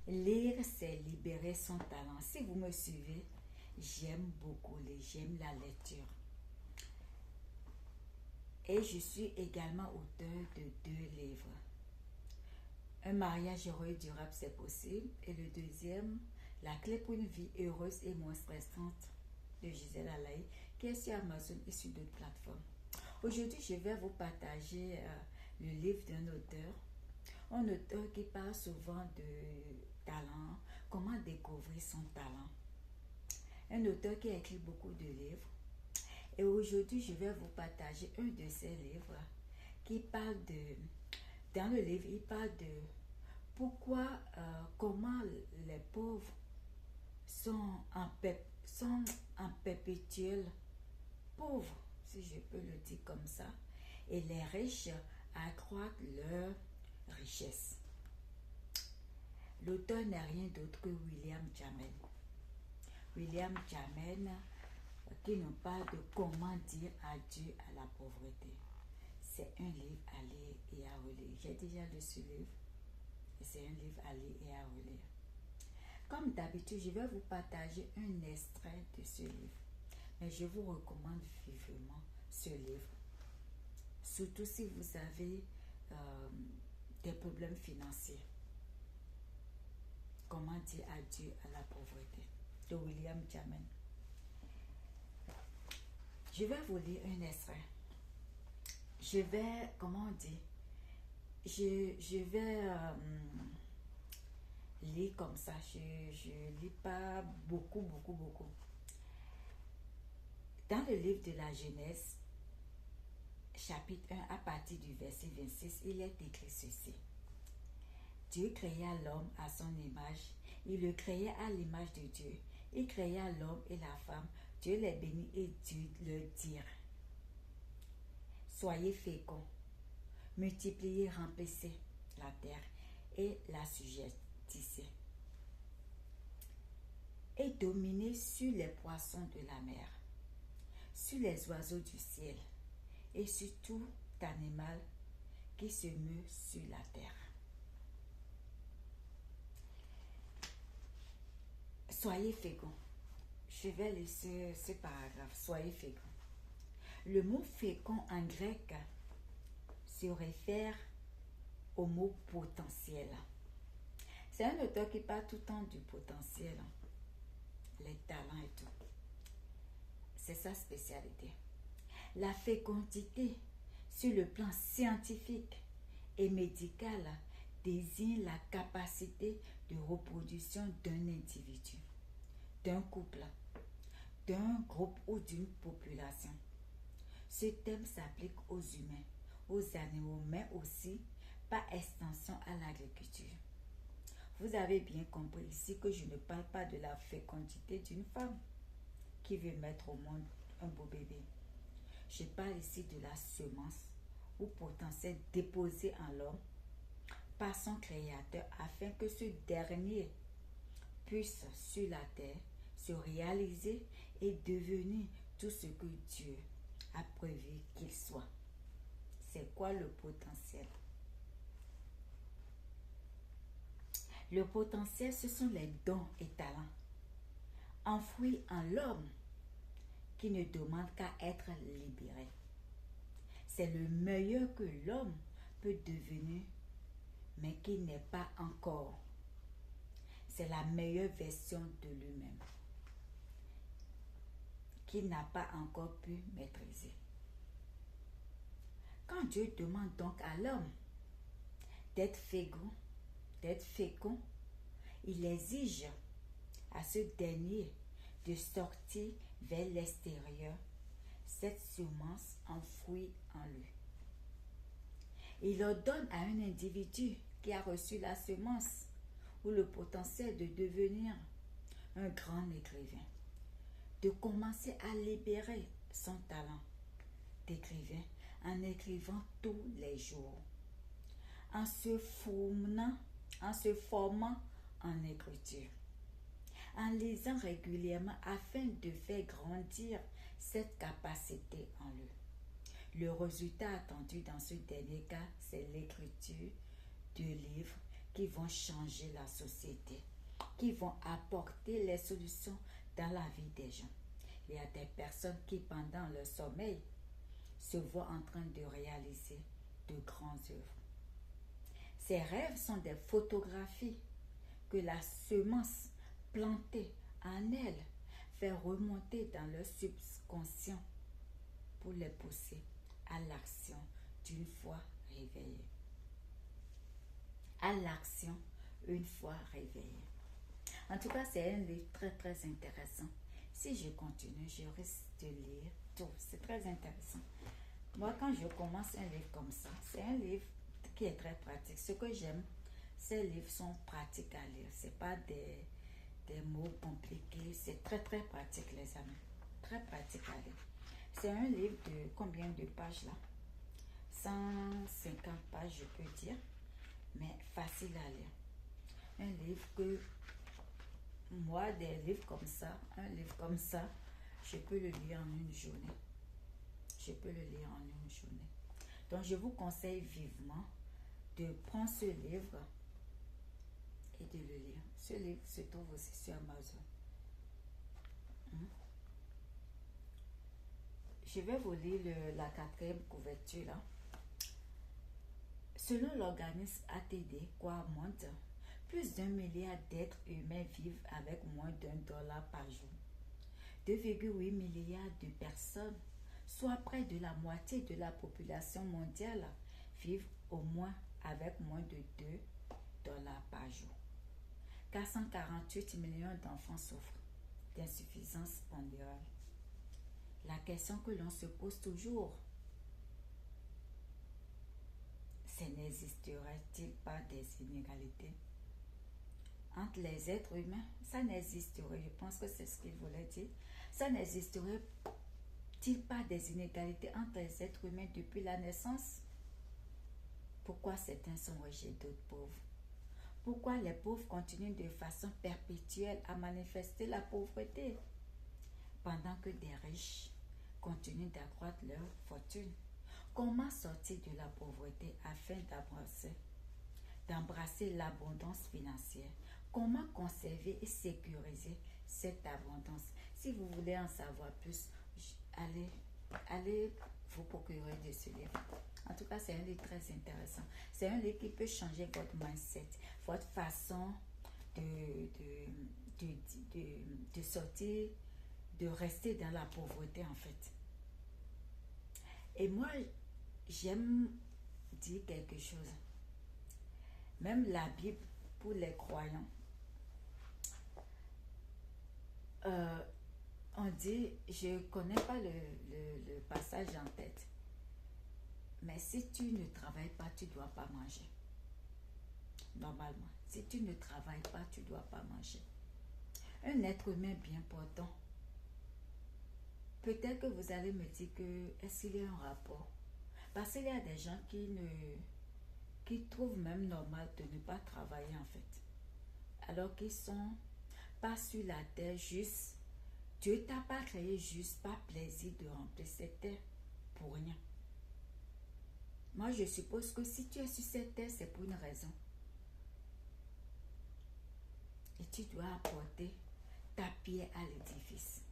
Lire, c'est libérer son talent. Si vous me suivez, j'aime beaucoup lire, j'aime la lecture. Et je suis également auteur de 2 livres. Un mariage heureux et durable, c'est possible. Et le deuxième, La clé pour une vie heureuse et moins stressante de Gisèle Alaï, qui est sur Amazon et sur d'autres plateformes. Aujourd'hui, je vais vous partager le livre d'un auteur. Un auteur qui parle souvent de talent, comment découvrir son talent. Un auteur qui a écrit beaucoup de livres. Et aujourd'hui, je vais vous partager un de ses livres qui parle de... Dans le livre, il parle de pourquoi, comment les pauvres sont en perpétuel pauvres, si je peux le dire comme ça, et les riches accroissent leur richesse. L'auteur n'est rien d'autre que William James. William James qui nous parle de comment dire adieu à la pauvreté. C'est un livre à lire et à relire. J'ai déjà lu ce livre et c'est un livre à lire et à relire. Comme d'habitude, je vais vous partager un extrait de ce livre. Mais je vous recommande vivement ce livre. Surtout si vous avez des problèmes financiers. Comment dire adieu à la pauvreté de William James. Je vais vous lire un extrait. Je vais, comment on dit, je vais lire comme ça. Je ne lis pas beaucoup. Dans le livre de la Genèse, chapitre 1, à partir du verset 26, il est écrit ceci. Dieu créa l'homme à son image. Il le créa à l'image de Dieu. Il créa l'homme et la femme. Dieu les bénit et Dieu leur dit: soyez féconds, multipliez, remplissez la terre et la sujettissez. Et dominez sur les poissons de la mer, sur les oiseaux du ciel et sur tout animal qui se meut sur la terre. Soyez féconds. Je vais laisser ce paragraphe. Soyez féconds. Le mot fécond en grec se réfère au mot potentiel. C'est un auteur qui parle tout le temps du potentiel, les talents et tout. C'est sa spécialité. La fécondité sur le plan scientifique et médical désigne la capacité de reproduction d'un individu, d'un couple, d'un groupe ou d'une population. Ce terme s'applique aux humains, aux animaux, mais aussi par extension à l'agriculture. Vous avez bien compris ici que je ne parle pas de la fécondité d'une femme qui veut mettre au monde un beau bébé. Je parle ici de la semence ou potentiel déposé en l'homme par son créateur afin que ce dernier puisse sur la terre se réaliser et devenir tout ce que Dieu a prévu qu'il soit. C'est quoi le potentiel? Le potentiel, ce sont les dons et talents enfouis en l'homme qui ne demandent qu'à être libérés. C'est le meilleur que l'homme peut devenir, mais qui n'est pas encore. C'est la meilleure version de lui-même, qu'il n'a pas encore pu maîtriser. Quand Dieu demande donc à l'homme d'être fécond, il exige à ce dernier de sortir vers l'extérieur cette semence enfouie en lui. Il ordonne à un individu qui a reçu la semence ou le potentiel de devenir un grand écrivain, de commencer à libérer son talent d'écrivain en écrivant tous les jours, en se formant en écriture, en lisant régulièrement afin de faire grandir cette capacité en lui. Le résultat attendu dans ce dernier cas, c'est l'écriture du livre qui vont changer la société, qui vont apporter les solutions dans la vie des gens. Il y a des personnes qui, pendant leur sommeil, se voient en train de réaliser de grandes œuvres. Ces rêves sont des photographies que la semence plantée en elles fait remonter dans leur subconscient pour les pousser à l'action d'une fois réveillés. À l'action une fois réveillés. En tout cas, c'est un livre très très intéressant. Si je continue, je risque de lire tout. C'est très intéressant. Moi, quand je commence un livre comme ça, c'est un livre qui est très pratique. Ce que j'aime, ces livres sont pratiques à lire. Ce n'est pas des mots compliqués. C'est très très pratique, les amis. Très pratique à lire. C'est un livre de combien de pages là? 150 pages, je peux dire. Mais facile à lire. Un livre que moi, des livres comme ça, un livre comme ça, je peux le lire en une journée. Je peux le lire en une journée. Donc, je vous conseille vivement de prendre ce livre et de le lire. Ce livre se trouve aussi sur Amazon. Je vais vous lire la 4e couverture là. Selon l'organisme ATD Quadrant, plus d'1 milliard d'êtres humains vivent avec moins d'$1 par jour. 2,8 milliards de personnes, soit près de la moitié de la population mondiale, vivent au moins avec moins de $2 par jour. 448 millions d'enfants souffrent d'insuffisance pondérale. La question que l'on se pose toujours, c'est n'existerait-il pas des inégalités entre les êtres humains? Ça n'existerait, je pense que c'est ce qu'il voulait dire. Ça n'existerait-il pas des inégalités entre les êtres humains depuis la naissance? Pourquoi certains sont riches et d'autres pauvres? Pourquoi les pauvres continuent de façon perpétuelle à manifester la pauvreté, pendant que des riches continuent d'accroître leur fortune? Comment sortir de la pauvreté afin d'embrasser l'abondance financière? Comment conserver et sécuriser cette abondance? Si vous voulez en savoir plus, allez vous procurer de ce livre. En tout cas, c'est un livre très intéressant. C'est un livre qui peut changer votre mindset, votre façon de sortir, de rester dans la pauvreté en fait. Et moi, j'aime dire quelque chose. Même la Bible, pour les croyants, on dit, je ne connais pas le passage en tête, mais si tu ne travailles pas, tu ne dois pas manger. Normalement, si tu ne travailles pas, tu ne dois pas manger. Un être humain bien portant, peut-être que vous allez me dire que est-ce qu'il y a un rapport? Parce qu'il y a des gens qui trouvent même normal de ne pas travailler en fait. Alors qu'ils sont pas sur la terre juste. Dieu t'a pas créé juste par plaisir de remplir cette terre pour rien. Moi je suppose que si tu es sur cette terre, c'est pour une raison. Et tu dois apporter ta pierre à l'édifice.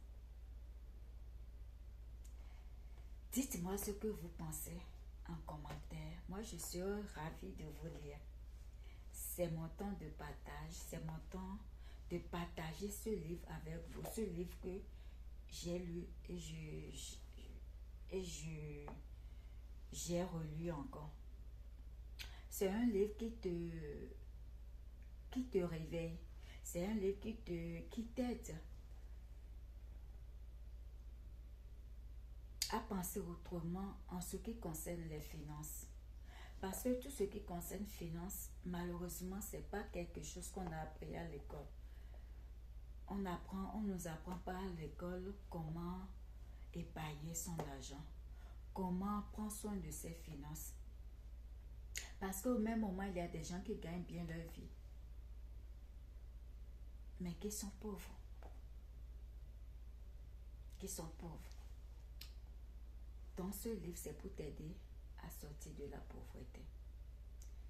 Dites-moi ce que vous pensez en commentaire. Moi, je suis ravie de vous lire. C'est mon temps de partage. C'est mon temps de partager ce livre avec vous. Ce livre que j'ai lu et j'ai relu encore. C'est un livre qui te réveille. C'est un livre qui t'aide à penser autrement en ce qui concerne les finances. Parce que tout ce qui concerne finances, malheureusement, ce n'est pas quelque chose qu'on a appris à l'école. On ne nous apprend pas à l'école comment épargner son argent, comment prendre soin de ses finances. Parce qu'au même moment, il y a des gens qui gagnent bien leur vie, mais qui sont pauvres. Donc ce livre, c'est pour t'aider à sortir de la pauvreté.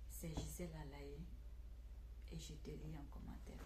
C'est Gisèle Alaye et je te lis en commentaire.